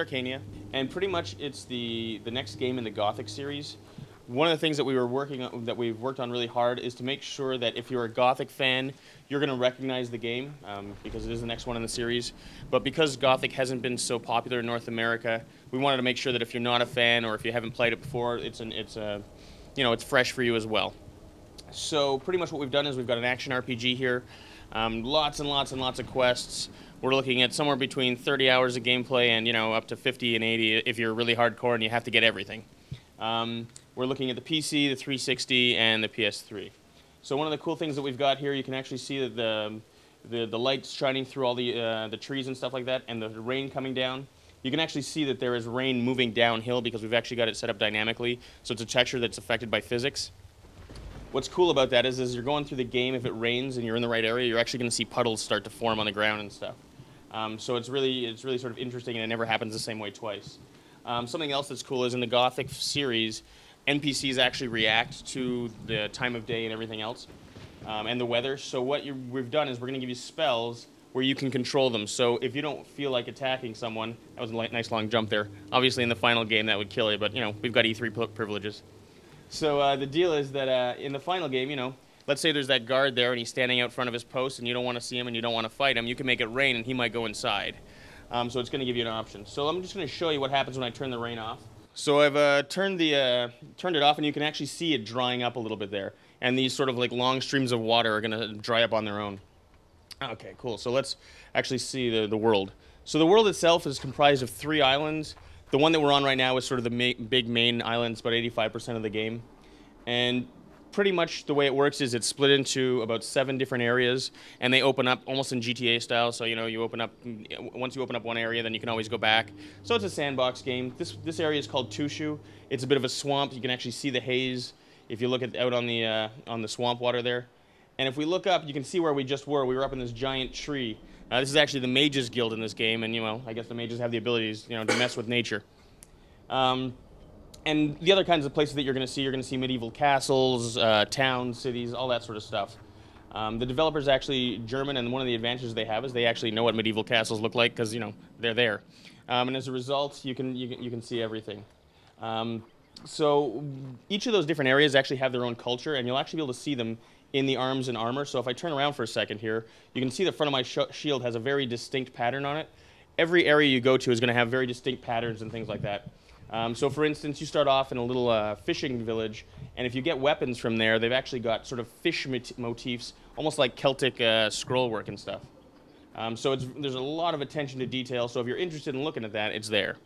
Arcania, and pretty much it's the next game in the Gothic series. One of the things that we've worked on really hard is to make sure that if you're a Gothic fan, you're going to recognize the game because it is the next one in the series. But because Gothic hasn't been so popular in North America, we wanted to make sure that if you're not a fan or if you haven't played it before, it's fresh for you as well. So pretty much what we've done is we've got an action RPG here, lots and lots and lots of quests. We're looking at somewhere between 30 hours of gameplay and up to 50 and 80 if you're really hardcore and you have to get everything. We're looking at the PC, the 360, and the PS3. So one of the cool things that we've got here, you can actually see that the lights shining through all the trees and stuff like that, and the rain coming down. You can actually see that there is rain moving downhill because we've actually got it set up dynamically, so it's a texture that's affected by physics. What's cool about that is as you're going through the game, if it rains and you're in the right area, you're actually going to see puddles start to form on the ground and stuff. So it's really sort of interesting, and it never happens the same way twice. Something else that's cool is in the Gothic series, NPCs actually react to the time of day and everything else, and the weather. So what we've done is we're going to give you spells where you can control them. So if you don't feel like attacking someone, that was a nice long jump there. Obviously in the final game that would kill you, but we've got E3 privileges. So the deal is that in the final game, let's say there's that guard there and he's standing out front of his post and you don't want to see him and you don't want to fight him, you can make it rain and he might go inside. So it's going to give you an option. So I'm just going to show you what happens when I turn the rain off. So I've turned it off, and you can actually see it drying up a little bit there. And these sort of like long streams of water are going to dry up on their own. Okay, cool. So let's actually see the world. So the world itself is comprised of 3 islands. The one that we're on right now is sort of the big main island. It's about 85% of the game. And pretty much the way it works is it's split into about 7 different areas, and they open up almost in GTA style. So you open up, once you open up one area, then you can always go back. So it's a sandbox game. This area is called Tushu. It's a bit of a swamp. You can actually see the haze if you look out on the swamp water there. And if we look up, you can see where we just were. We were up in this giant tree. This is actually the Mages Guild in this game, and I guess the mages have the abilities to mess with nature. And the other kinds of places that you're going to see medieval castles, towns, cities, all that sort of stuff. The developer's actually German, and one of the advantages they have is they actually know what medieval castles look like because they're there. And as a result, you can see everything. So each of those different areas actually have their own culture, and you'll actually be able to see them in the arms and armor. So if I turn around for a second here, you can see the front of my shield has a very distinct pattern on it. Every area you go to is going to have very distinct patterns and things like that. So for instance, you start off in a little fishing village, and if you get weapons from there, they've actually got sort of fish motifs, almost like Celtic scroll work and stuff. So there's a lot of attention to detail, so if you're interested in looking at that, it's there.